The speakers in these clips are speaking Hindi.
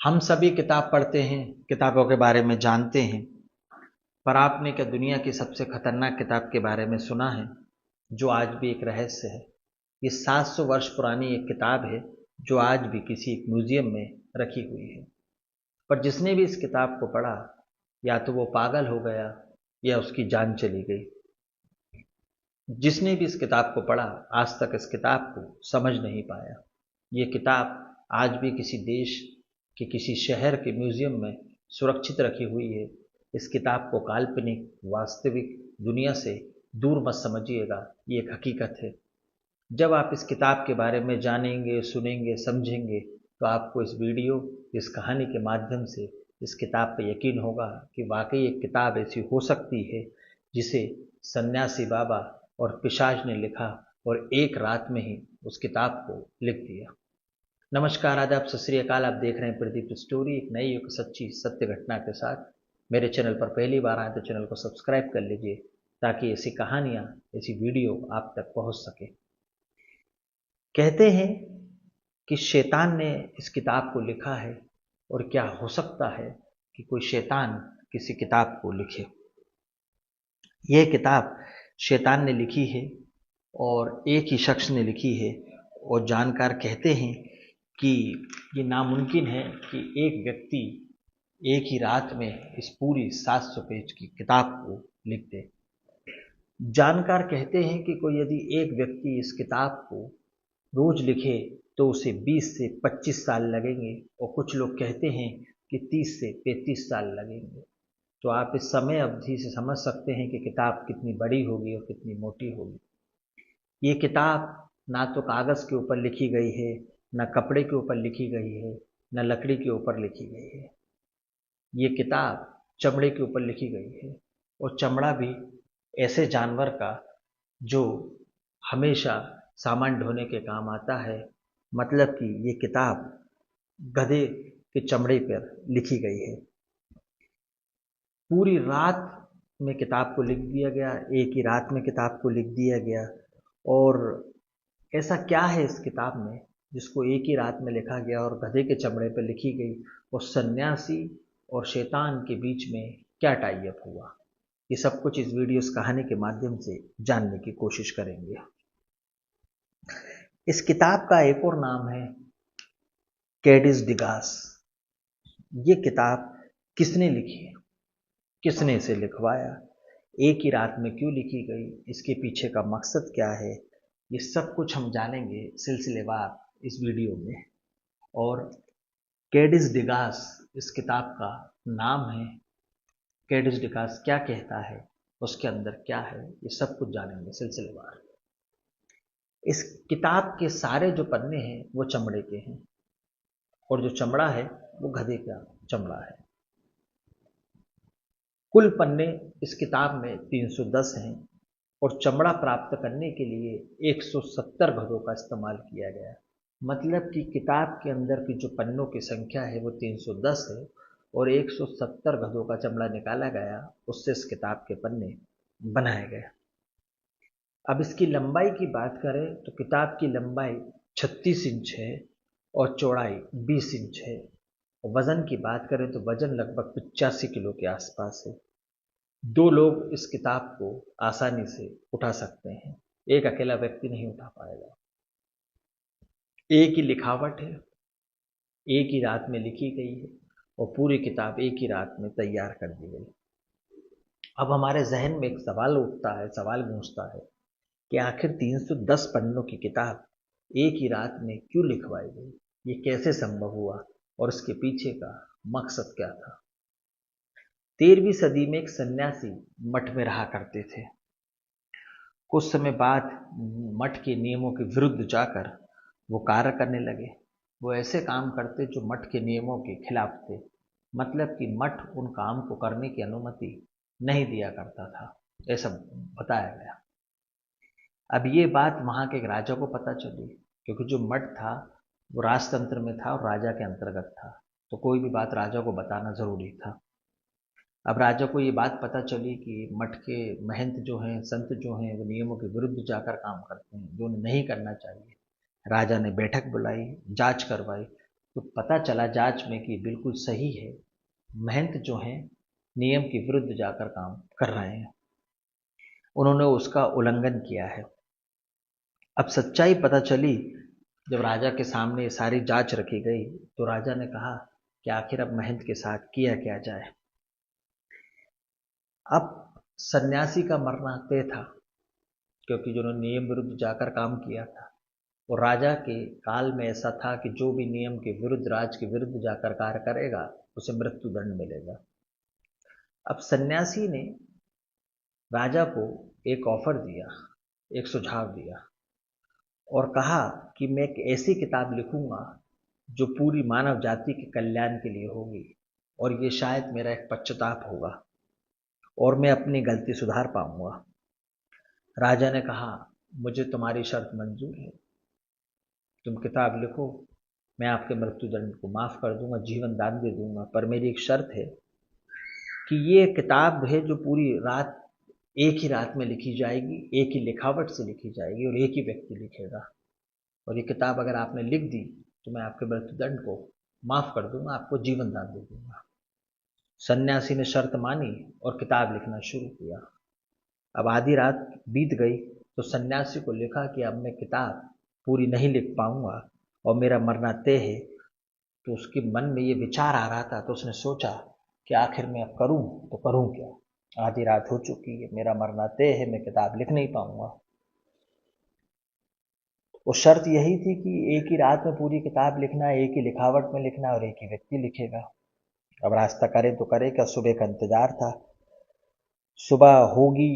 हम सभी किताब पढ़ते हैं, किताबों के बारे में जानते हैं, पर आपने क्या दुनिया की सबसे खतरनाक किताब के बारे में सुना है, जो आज भी एक रहस्य है? ये 700 वर्ष पुरानी एक किताब है, जो आज भी किसी एक म्यूजियम में रखी हुई है। पर जिसने भी इस किताब को पढ़ा, या तो वो पागल हो गया या उसकी जान चली गई। जिसने भी इस किताब को पढ़ा, आज तक इस किताब को समझ नहीं पाया। ये किताब आज भी किसी देश के किसी शहर के म्यूजियम में सुरक्षित रखी हुई है। इस किताब को काल्पनिक वास्तविक दुनिया से दूर मत समझिएगा, ये एक हकीकत है। जब आप इस किताब के बारे में जानेंगे, सुनेंगे, समझेंगे, तो आपको इस वीडियो, इस कहानी के माध्यम से इस किताब पर यकीन होगा कि वाकई एक किताब ऐसी हो सकती है जिसे सन्यासी बाबा और पिशाच ने लिखा और एक रात में ही उस किताब को लिख दिया। नमस्कार, आदाब, सत श्री अकाल। आप देख रहे हैं प्रदीप स्टोरी, एक नई एक सच्ची सत्य घटना के साथ। मेरे चैनल पर पहली बार आए तो चैनल को सब्सक्राइब कर लीजिए, ताकि ऐसी कहानियां, ऐसी वीडियो आप तक पहुंच सके। कहते हैं कि शैतान ने इस किताब को लिखा है, और क्या हो सकता है कि कोई शैतान किसी किताब को लिखे। यह किताब शैतान ने लिखी है और एक ही शख्स ने लिखी है, और जानकार कहते हैं कि ये नामुमकिन है कि एक व्यक्ति एक ही रात में इस पूरी 700 पेज की किताब को लिख दे। जानकार कहते हैं कि कोई यदि एक व्यक्ति इस किताब को रोज लिखे तो उसे 20 से 25 साल लगेंगे, और कुछ लोग कहते हैं कि 30 से 35 साल लगेंगे। तो आप इस समय अवधि से समझ सकते हैं कि किताब कितनी बड़ी होगी और कितनी मोटी होगी। ये किताब ना तो कागज़ के ऊपर लिखी गई है, न कपड़े के ऊपर लिखी गई है, न लकड़ी के ऊपर लिखी गई है। ये किताब चमड़े के ऊपर लिखी गई है, और चमड़ा भी ऐसे जानवर का जो हमेशा सामान ढोने के काम आता है। मतलब कि ये किताब गधे के चमड़े पर लिखी गई है। पूरी रात में किताब को लिख दिया गया, एक ही रात में किताब को लिख दिया गया। और ऐसा क्या है इस किताब में जिसको एक ही रात में लिखा गया और गधे के चमड़े पर लिखी गई, और सन्यासी और शैतान के बीच में क्या टाई अप हुआ? ये सब कुछ इस वीडियो, इस कहानी के माध्यम से जानने की कोशिश करेंगे। इस किताब का एक और नाम है कैडिस डिगास। ये किताब किसने लिखी है, किसने इसे लिखवाया, एक ही रात में क्यों लिखी गई, इसके पीछे का मकसद क्या है, ये सब कुछ हम जानेंगे सिलसिलेवार इस वीडियो में। और कैडिस डिगास इस किताब का नाम है। कैडिस डिगास क्या कहता है, उसके अंदर क्या है, ये सब कुछ जानेंगे सिलसिलेवार। इस किताब के सारे जो पन्ने हैं वो चमड़े के हैं, और जो चमड़ा है वो गधे का चमड़ा है। कुल पन्ने इस किताब में 310 हैं, और चमड़ा प्राप्त करने के लिए 170 गधों का इस्तेमाल किया गया। मतलब कि किताब के अंदर की जो पन्नों की संख्या है वो 310 है, और 170 गधों का चमड़ा निकाला गया, उससे इस किताब के पन्ने बनाए गए। अब इसकी लंबाई की बात करें तो किताब की लंबाई 36 इंच है और चौड़ाई 20 इंच है। वजन की बात करें तो वजन लगभग 85 किलो के आसपास है। 2 लोग इस किताब को आसानी से उठा सकते हैं, एक अकेला व्यक्ति नहीं उठा पाएगा। एक ही लिखावट है, एक ही रात में लिखी गई है, और पूरी किताब एक ही रात में तैयार कर दी गई। अब हमारे जहन में एक सवाल उठता है, सवाल गूंजता है कि आखिर 310 पन्नों की किताब एक ही रात में क्यों लिखवाई गई, ये कैसे संभव हुआ, और इसके पीछे का मकसद क्या था? 13वीं सदी में एक सन्यासी मठ में रहा करते थे। कुछ समय बाद मठ के नियमों के विरुद्ध जाकर वो कार्य करने लगे। वो ऐसे काम करते जो मठ के नियमों के खिलाफ थे। मतलब कि मठ उन काम को करने की अनुमति नहीं दिया करता था, ऐसा बताया गया। अब ये बात वहाँ के एक राजा को पता चली, क्योंकि जो मठ था वो राजतंत्र में था और राजा के अंतर्गत था, तो कोई भी बात राजा को बताना जरूरी था। अब राजा को ये बात पता चली कि मठ के महंत जो हैं, संत जो हैं, वो नियमों के विरुद्ध जाकर काम करते हैं, जो उन्हें नहीं करना चाहिए। राजा ने बैठक बुलाई, जांच करवाई, तो पता चला जांच में कि बिल्कुल सही है, महंत जो हैं नियम के विरुद्ध जाकर काम कर रहे हैं, उन्होंने उसका उल्लंघन किया है। अब सच्चाई पता चली जब राजा के सामने सारी जांच रखी गई, तो राजा ने कहा कि आखिर अब महंत के साथ किया क्या जाए। अब सन्यासी का मरना तय था, क्योंकि जिन्होंने नियम विरुद्ध जाकर काम किया था, और राजा के काल में ऐसा था कि जो भी नियम के विरुद्ध, राज के विरुद्ध जाकर कार्य करेगा उसे मृत्यु दंड मिलेगा। अब सन्यासी ने राजा को एक ऑफर दिया, एक सुझाव दिया और कहा कि मैं एक ऐसी किताब लिखूंगा जो पूरी मानव जाति के कल्याण के लिए होगी, और ये शायद मेरा एक पश्चाताप होगा और मैं अपनी गलती सुधार पाऊंगा। राजा ने कहा, मुझे तुम्हारी शर्त मंजूर है, तुम किताब लिखो, मैं आपके मृत्युदंड को माफ कर दूंगा, जीवन दान दे दूंगा, पर मेरी एक शर्त है कि ये किताब है जो पूरी रात, एक ही रात में लिखी जाएगी, एक ही लिखावट से लिखी जाएगी और एक ही व्यक्ति लिखेगा, और ये किताब अगर आपने लिख दी तो मैं आपके मृत्युदंड को माफ कर दूंगा, आपको जीवन दान दे दूंगा। सन्यासी ने शर्त मानी और किताब लिखना शुरू किया। अब आधी रात बीत गई तो सन्यासी को लिखा कि अब मैं किताब पूरी नहीं लिख पाऊंगा और मेरा मरना तय है। तो उसके मन में ये विचार आ रहा था, तो उसने सोचा कि आखिर मैं अब करूं तो करूं क्या, आधी रात हो चुकी है, मेरा मरना तय है, मैं किताब लिख नहीं पाऊंगा। वो शर्त यही थी कि एक ही रात में पूरी किताब लिखना है, एक ही लिखावट में लिखना है और एक ही व्यक्ति लिखेगा। अब रास्ता करे तो करे क्या, सुबह का इंतजार था। सुबह होगी,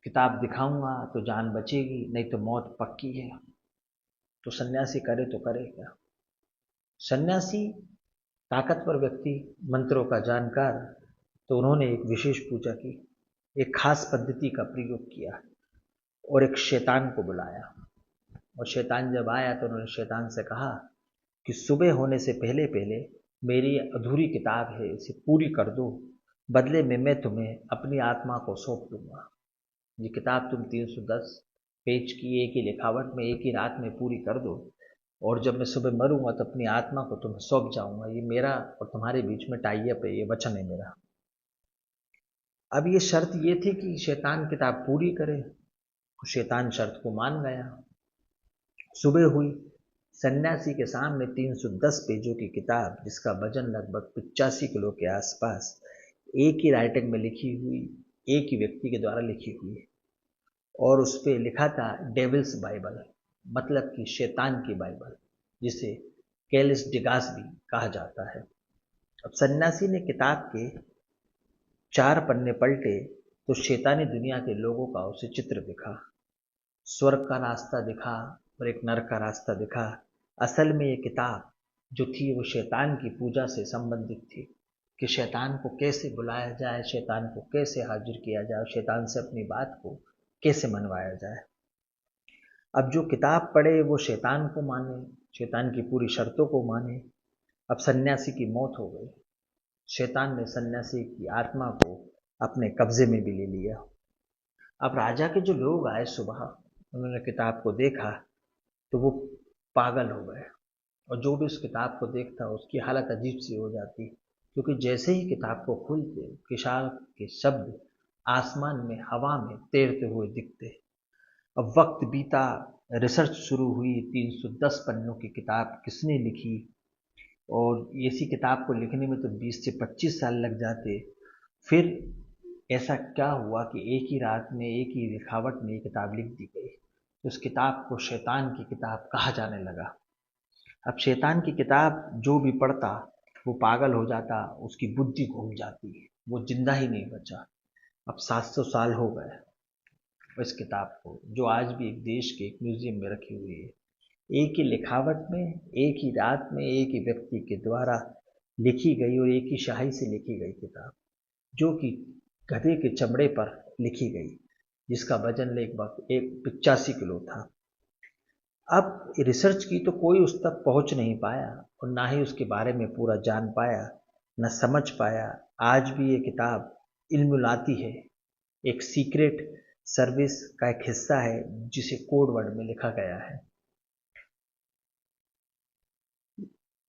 किताब दिखाऊंगा तो जान बचेगी, नहीं तो मौत पक्की है। तो सन्यासी करे तो करे क्या। सन्यासी ताकतवर व्यक्ति, मंत्रों का जानकार, तो उन्होंने एक विशेष पूजा की, एक खास पद्धति का प्रयोग किया और एक शैतान को बुलाया। और शैतान जब आया तो उन्होंने शैतान से कहा कि सुबह होने से पहले पहले मेरी अधूरी किताब है, इसे पूरी कर दो, बदले में मैं तुम्हें अपनी आत्मा को सौंप दूंगा। ये किताब तुम 310 पेज की एक ही लिखावट में एक ही रात में पूरी कर दो, और जब मैं सुबह मरूंगा तो अपनी आत्मा को तुम्हें सौंप जाऊंगा। ये मेरा और तुम्हारे बीच में टाई अप है, ये वचन है मेरा। अब ये शर्त ये थी कि शैतान किताब पूरी करे, तो शैतान शर्त को मान गया। सुबह हुई, सन्यासी के सामने 310 पेजों की किताब, जिसका वजन लगभग 85 किलो के आसपास, एक ही राइटिंग में लिखी हुई, एक ही व्यक्ति के द्वारा लिखी हुई, और उस पर लिखा था डेविल्स बाइबल, मतलब कि शैतान की बाइबल, जिसे कैलिस डिगास भी कहा जाता है। अब सन्यासी ने किताब के 4 पन्ने पलटे तो शैतानी दुनिया के लोगों का उसे चित्र दिखा। स्वर्ग का रास्ता दिखा और एक नरक का रास्ता दिखा। असल में ये किताब जो थी वो शैतान की पूजा से संबंधित थी, कि शैतान को कैसे बुलाया जाए, शैतान को कैसे हाजिर किया जाए, शैतान से अपनी बात को कैसे मनवाया जाए। अब जो किताब पढ़े वो शैतान को माने, शैतान की पूरी शर्तों को माने। अब सन्यासी की मौत हो गई। शैतान ने सन्यासी की आत्मा को अपने कब्जे में भी ले लिया। अब राजा के जो लोग आए सुबह, उन्होंने किताब को देखा तो वो पागल हो गए, और जो भी उस किताब को देखता उसकी हालत अजीब सी हो जाती, क्योंकि जैसे ही किताब को खोलते किशाल के शब्द आसमान में, हवा में तैरते हुए दिखते। अब वक्त बीता, रिसर्च शुरू हुई, 310 पन्नों की किताब किसने लिखी, और इसी किताब को लिखने में तो 20 से 25 साल लग जाते। फिर ऐसा क्या हुआ कि एक ही रात में एक ही लिखावट में ये किताब लिख दी गई। तो उस किताब को शैतान की किताब कहा जाने लगा। अब शैतान की किताब जो भी पढ़ता वो पागल हो जाता, उसकी बुद्धि घूम जाती, वो जिंदा ही नहीं बचा। अब 700 साल हो गए इस किताब को, जो आज भी एक देश के एक म्यूजियम में रखी हुई है, एक ही लिखावट में, एक ही रात में, एक ही व्यक्ति के द्वारा लिखी गई और एक ही शाही से लिखी गई किताब, जो कि गधे के चमड़े पर लिखी गई, जिसका वजन लगभग 85 किलो था। अब रिसर्च की तो कोई उस तक पहुंच नहीं पाया और ना ही उसके बारे में पूरा जान पाया, न समझ पाया। आज भी ये किताब इल्मुलाती है, एक सीक्रेट सर्विस का एक हिस्सा है, जिसे कोड वर्ड में लिखा गया है।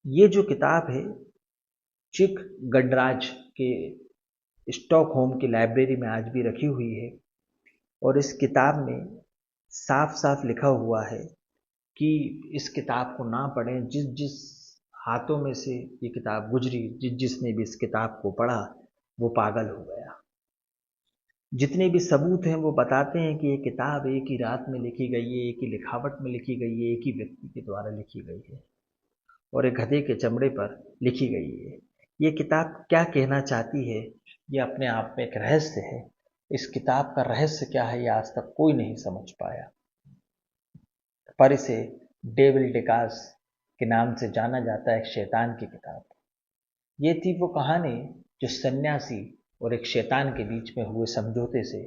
ये जो किताब है चिक गणराज के स्टॉकहोम की लाइब्रेरी में आज भी रखी हुई है, और इस किताब में साफ साफ लिखा हुआ है कि इस किताब को ना पढ़ें। जिस जिस हाथों में से ये किताब गुजरी, जिसने भी इस किताब को पढ़ा वो पागल हो गया। जितने भी सबूत हैं वो बताते हैं कि ये किताब एक ही रात में लिखी गई है, एक ही लिखावट में लिखी गई है, एक ही व्यक्ति के द्वारा लिखी गई है और एक गधे के चमड़े पर लिखी गई है। ये किताब क्या कहना चाहती है ये अपने आप में एक रहस्य है। इस किताब का रहस्य क्या है ये आज तक कोई नहीं समझ पाया, पर इसे डेविल डिकास के नाम से जाना जाता है, एक शैतान की किताब। ये थी वो कहानी जो सन्यासी और एक शैतान के बीच में हुए समझौते से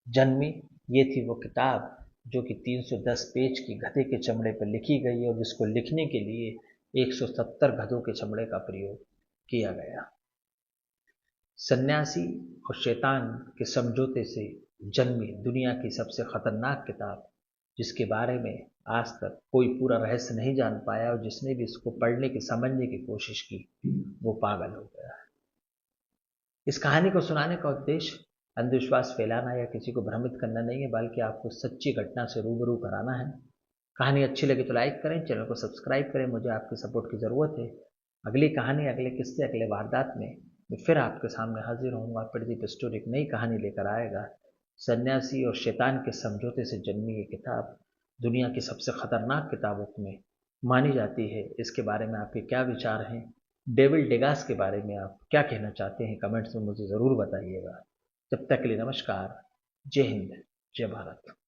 जन्मी। ये थी वो किताब जो कि 310 पेज की गधे के चमड़े पर लिखी गई और जिसको लिखने के लिए 170 गधों के चमड़े का प्रयोग किया गया। सन्यासी और शैतान के समझौते से जन्मी दुनिया की सबसे खतरनाक किताब, जिसके बारे में आज तक कोई पूरा रहस्य नहीं जान पाया, और जिसने भी इसको पढ़ने की समझने की कोशिश की वो पागल हो गया। इस कहानी को सुनाने का उद्देश्य अंधविश्वास फैलाना या किसी को भ्रमित करना नहीं है, बल्कि आपको सच्ची घटना से रूबरू कराना है। कहानी अच्छी लगी तो लाइक करें, चैनल को सब्सक्राइब करें, मुझे आपकी सपोर्ट की ज़रूरत है। अगली कहानी, अगले किस्से, अगले वारदात में मैं फिर आपके सामने हाजिर होऊंगा। प्रदीप स्टोरी एक नई कहानी लेकर आएगा। सन्यासी और शैतान के समझौते से जन्मी ये किताब दुनिया की सबसे खतरनाक किताबों में मानी जाती है। इसके बारे में आपके क्या विचार हैं? डेविल डेगास के बारे में आप क्या कहना चाहते हैं? कमेंट्स में मुझे ज़रूर बताइएगा। तब तक के लिए नमस्कार, जय हिंद, जय भारत।